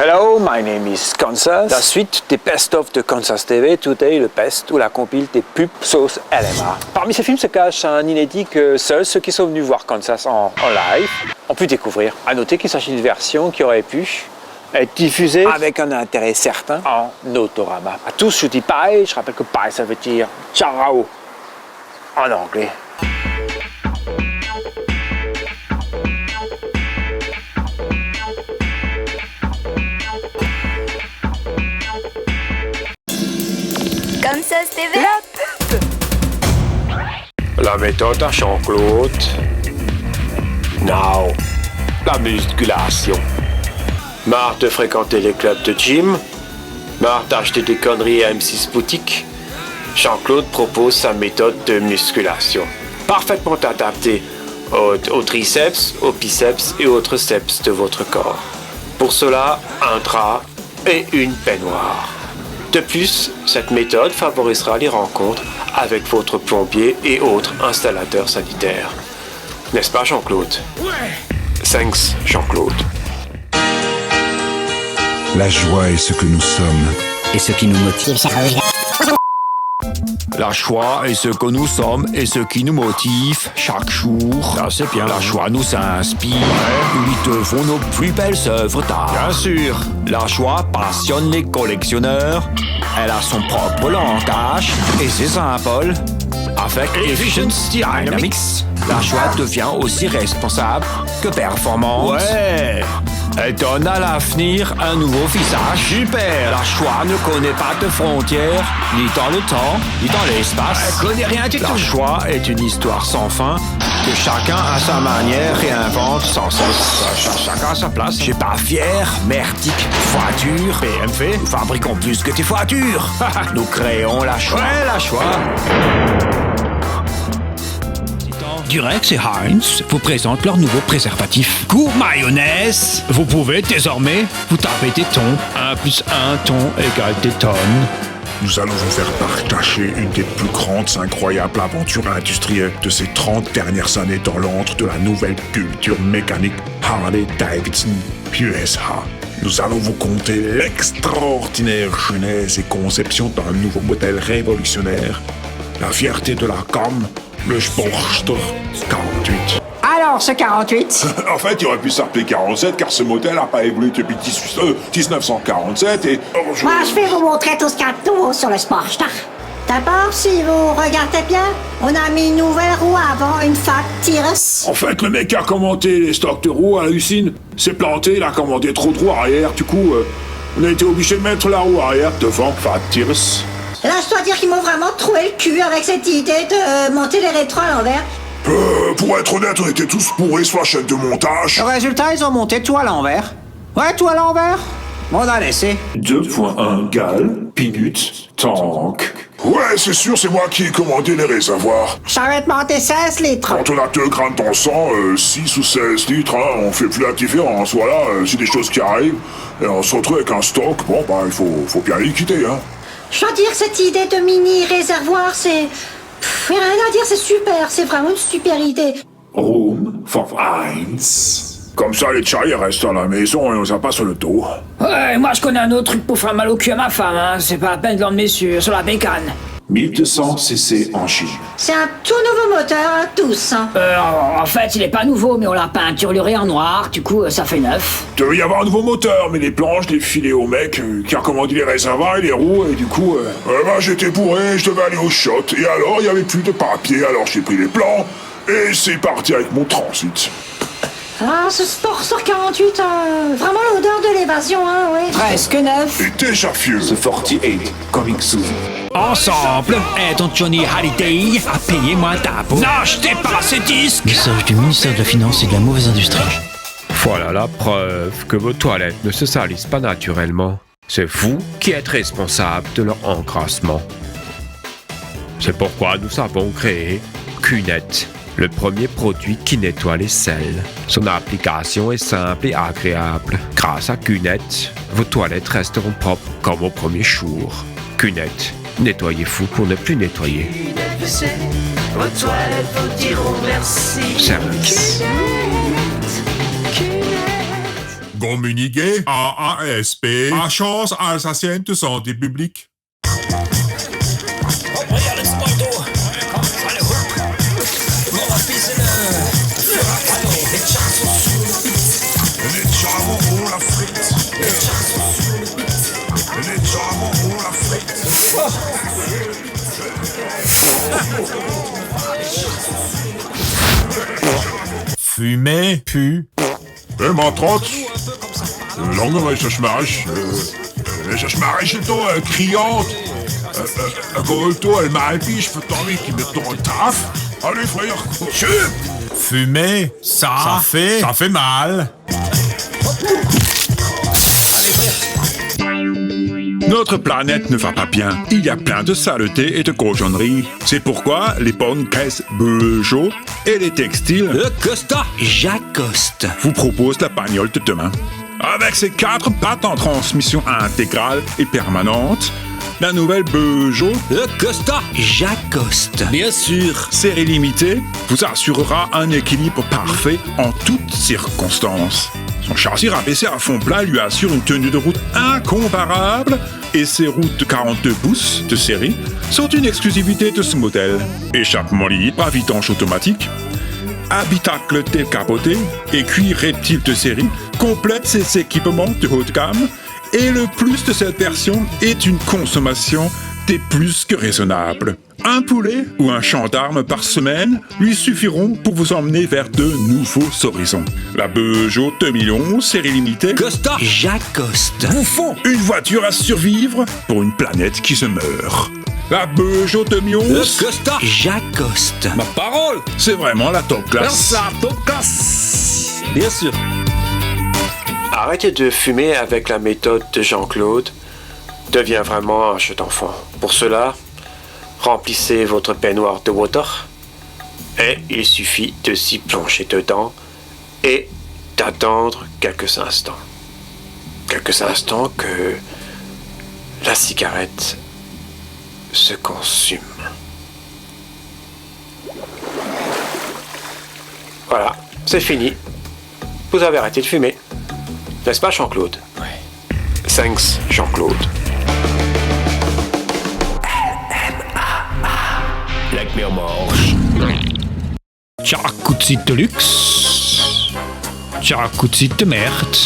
Hello, my name is Kansas. La suite des best-of de Kansas TV, Today, le best ou la compile des pubs sauce LMA. Parmi ces films se cache un inédit que seuls ceux qui sont venus voir Kansas en live ont pu découvrir. À noter qu'il s'agit d'une version qui aurait pu être diffusée avec un intérêt certain en autorama. À tous, je dis bye. Je rappelle que bye, ça veut dire ciao en anglais. Kansas TV. La méthode à Jean-Claude. Now, la musculation. Marre de fréquenter les clubs de gym. Marre d'acheter des conneries à M6 Boutique. Jean-Claude propose sa méthode de musculation. Parfaitement adaptée aux triceps, aux biceps et autres steps de votre corps. Pour cela, un drap et une baignoire. De plus, cette méthode favorisera les rencontres avec votre plombier et autres installateurs sanitaires. N'est-ce pas, Jean-Claude? Ouais. Thanks, Jean-Claude. La joie est ce que nous sommes. Et ce qui nous motive. La joie est ce que nous sommes et ce qui nous motive chaque jour. Ah, c'est bien. La joie nous inspire. Nous lui devons nos plus belles œuvres d'art. Bien sûr. La joie passionne les collectionneurs. Elle a son propre langage et ses symboles. Avec Efficiency Dynamics, la joie devient aussi responsable que performante. Ouais. Elle donne à l'avenir un nouveau visage. Super. La joie ne connaît pas de frontières, ni dans le temps, ni dans l'espace. Elle connaît rien du tout. La joie est une histoire sans fin, que chacun à sa manière réinvente sans cesse. Chacun à sa place. J'ai pas fier, merdique, voiture. BMV. Nous fabriquons plus que des voitures. Nous créons la joie. Ouais, la joie. Durex et Heinz vous présentent leur nouveau préservatif. Goût mayonnaise. Vous pouvez désormais vous taper des tons. 1 + 1 ton égale des tonnes. Nous allons vous faire partager une des plus grandes, incroyables aventures industrielles de ces 30 dernières années dans l'antre de la nouvelle culture mécanique Harley-Davidson USA. Nous allons vous conter l'extraordinaire genèse et conception d'un nouveau modèle révolutionnaire, la fierté de la gamme, le Sportster 48. Alors, ce 48. En fait, il aurait pu s'appeler 47 car ce modèle n'a pas évolué depuis 1947 et... Moi, je vais vous montrer tout ce qu'il y a de nouveau sur le Sportster. D'abord, si vous regardez bien, on a mis une nouvelle roue avant, une Fat Tires. En fait, le mec qui a commandé les stocks de roues à l'usine s'est planté, il a commandé trop de roues arrière, du coup, on a été obligé de mettre la roue arrière devant Fat Tires. Et là, je dois dire qu'ils m'ont vraiment trouvé le cul avec cette idée de monter les rétros à l'envers. Pour être honnête, on était tous pourris sur la chaîne de montage. Le résultat, ils ont monté tout à l'envers. Ouais, tout à l'envers. On a laissé. 2.1 gal, pinut, tank. Ouais, c'est sûr, c'est moi qui ai commandé les réservoirs. Ça va te monter 16 litres. Quand on a 2 grammes dans le sang, 6 ou 16 litres, hein, on fait plus la différence. Voilà, c'est des choses qui arrivent. Et on se retrouve avec un stock, bon, bah, il faut bien les quitter, hein. Je dois dire, cette idée de mini-réservoir, c'est... rien à dire, c'est super. C'est vraiment une super idée. Room for Heinz. Comme ça, les charriers restent à la maison et on les a pas sur le dos. Ouais, moi, je connais un autre truc pour faire mal au cul à ma femme, hein. C'est pas la peine de l'emmener sur la bécane. 1200 cc en Chine. C'est un tout nouveau moteur, hein, tous. Hein. En fait, il est pas nouveau, mais on l'a peinturluré en noir, du coup, ça fait neuf. Il devait y avoir un nouveau moteur, mais les planches, les filets au mec qui a commandé les réservoirs et les roues, et du coup, bah, j'étais bourré, je devais aller au shot, et alors, il y avait plus de papier, alors j'ai pris les plans, et c'est parti avec mon transit. Ah, ce Sportster 48, vraiment l'odeur de l'évasion, hein, oui. Presque neuf. Et déjà vieux. The 48, coming soon. Ensemble, aidons Johnny Hallyday à payer moins d'impôts. N'achetez pas ces disques. Message du ministère de la Finance et de la mauvaise industrie. Voilà la preuve que vos toilettes ne se salissent pas naturellement. C'est vous qui êtes responsable de leur encrassement. C'est pourquoi nous avons créé Cunette, le premier produit qui nettoie les selles. Son application est simple et agréable. Grâce à Cunette, vos toilettes resteront propres comme au premier jour. Cunette, nettoyez-vous pour ne plus nettoyer. Vos toilettes vous diront merci. Service. communiqué à ASP, Agence alsacienne de santé publique. Fumer, pu. Ma trotte. Lange Recherchmarsch. Recherchmarsch criante. Golto, elle m'a alpi, je fais tomber qui me tourne taf. Allez frère, chut. Fumer, ça fait mal. Notre planète ne va pas bien. Il y a plein de saletés et de cochonneries. C'est pourquoi les bonnes caisses Peugeot et les textiles Le Costa Jacoste vous proposent la bagnole de demain. Avec ses 4 pattes en transmission intégrale et permanente, la nouvelle Peugeot Le Costa Jacoste. Bien sûr. série limitée vous assurera un équilibre parfait en toutes circonstances. Son châssis rabaissé à fond plat lui assure une tenue de route incomparable et ses routes de 42 pouces de série sont une exclusivité de ce modèle. Échappement libre à vidange automatique, habitacle décapoté et cuir reptile de série complètent ses équipements de haut de gamme et le plus de cette version est une consommation des plus que raisonnables. Un poulet ou un gendarme par semaine lui suffiront pour vous emmener vers de nouveaux horizons. La Peugeot 2011 série limitée Costa Jacoste. vous faut une voiture à survivre pour une planète qui se meurt. La Peugeot Le 2011, Costa Jacoste. Ma parole. c'est vraiment la top classe. Ça, top classe. Bien sûr. Arrêtez de fumer avec la méthode de Jean-Claude. Deviens vraiment un jeu d'enfant. Pour cela, remplissez votre peignoir de water et il suffit de s'y plonger dedans et d'attendre quelques instants. Quelques instants que la cigarette se consume. Voilà, c'est fini. Vous avez arrêté de fumer. N'est-ce pas, Jean-Claude? Oui. Thanks, Jean-Claude. Leck mir am Arsch. Tjarakuzit Deluxe. Tjarakuzit de Merde.